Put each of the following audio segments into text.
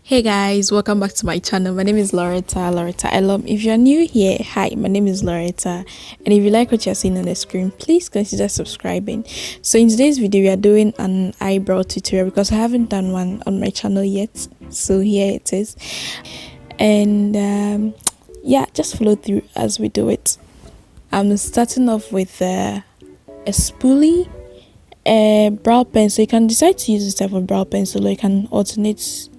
Hey guys, welcome back to my channel. My name is Loretta Elom. If you're new here, hi, my name is Loretta. And if you like what you're seeing on the screen, please consider subscribing. So in today's video, we are doing an eyebrow tutorial because I haven't done one on my channel yet. So here it is. And yeah, just follow through as we do it. I'm starting off with a spoolie, a brow pencil. You can decide to use this type of brow pencil, or you can alternate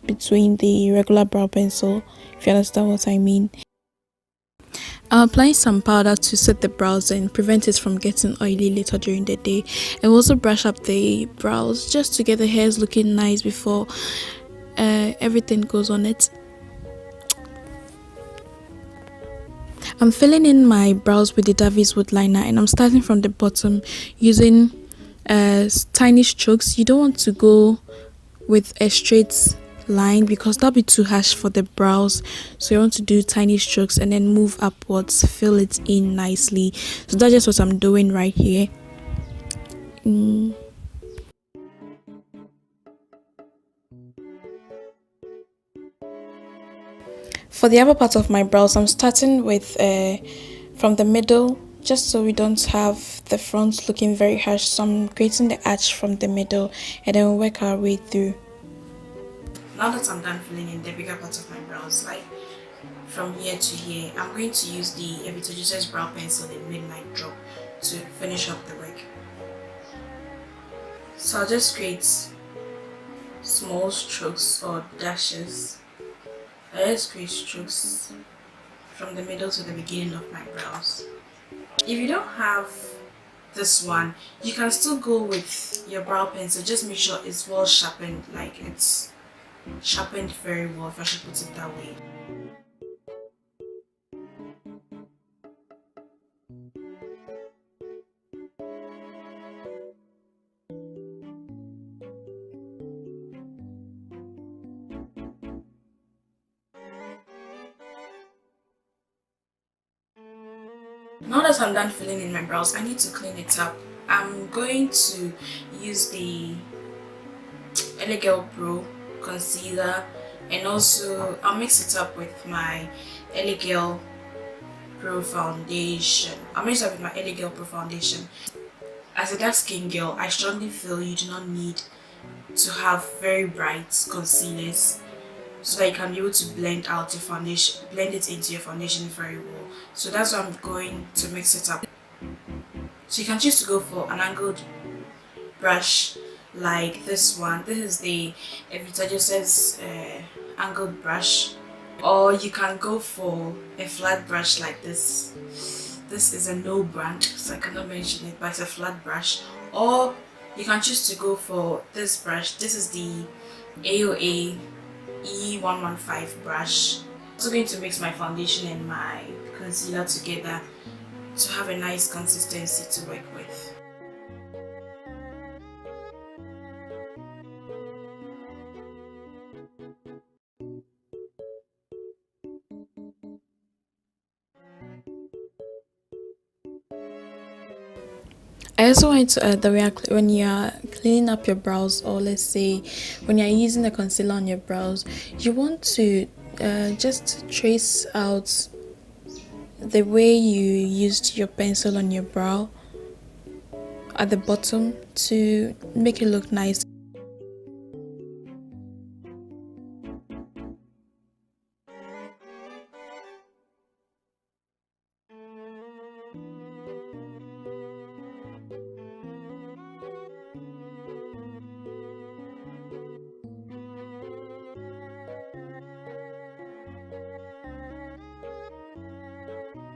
between the regular brow pencil, if you understand what I mean. I'm applying some powder to set the brows and prevent it from getting oily later during the day, and also brush up the brows just to get the hairs looking nice before everything goes on it. I'm filling in my brows with the Davies wood liner, and I'm starting from the bottom using tiny strokes. You don't want to go with a straight line because that'll be too harsh for the brows, so you want to do tiny strokes and then move upwards, fill it in nicely. So that's just what I'm doing right here. For the upper part of my brows, I'm starting with from the middle, just so we don't have the front looking very harsh. So I'm creating the arch from the middle and then we'll work our way through. Now that I'm done filling in the bigger part of my brows, like from here to here, I'm going to use the Eyebrow brow pencil in Midnight Drop to finish up the work. So I'll just create small strokes or dashes. I just create strokes from the middle to the beginning of my brows. If you don't have this one, you can still go with your brow pencil. Just make sure it's well sharpened, like it's sharpened very well, if I should put it that way. Now that I'm done filling in my brows, I need to clean it up. I'm going to use the Eyebrow concealer, and also I'll mix it up with my Eyebrow Pro foundation. I'll mix it up with my Eyebrow Pro foundation. As a dark skin girl, I strongly feel you do not need to have very bright concealers, so that you can be able to blend out your foundation, blend it into your foundation very well. So that's why I'm going to mix it up. So you can choose to go for an angled brush like this one. This is the Eyebrow angled brush, or you can go for a flat brush like this. This is a no brand, so I cannot mention it, but it's a flat brush. Or you can choose to go for this brush. This is the AOA E115 brush. I'm also going to mix my foundation and my concealer together to have a nice consistency to work with. I also wanted to add that when you are cleaning up your brows, or let's say when you're using the concealer on your brows, you want to just trace out the way you used your pencil on your brow at the bottom to make it look nice.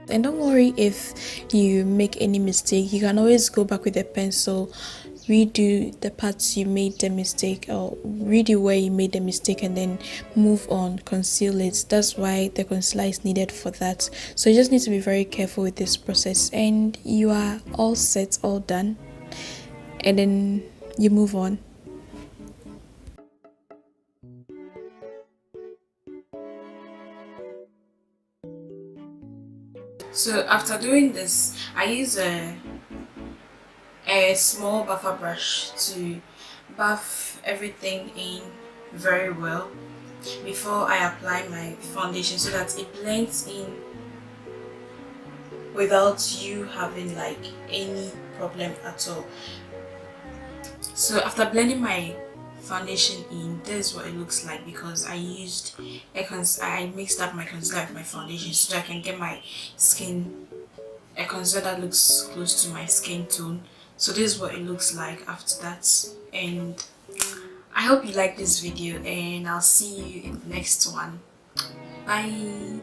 And don't worry if you make any mistake, you can always go back with a pencil, redo the parts you made the mistake, or redo where you made the mistake, and then move on, conceal it. That's why the concealer is needed for that. So you just need to be very careful with this process, and you are all set, all done, and then you move on. So after doing this, I use a small buffer brush to buff everything in very well. before I apply my foundation so that it blends in without you having like any problem at all. So after blending my foundation in, this is what it looks like, because I mixed up my concealer with my foundation so that I can get my skin a concealer that looks close to my skin tone. So this is what it looks like after that, and I hope you like this video, and I'll see you in the next one. Bye.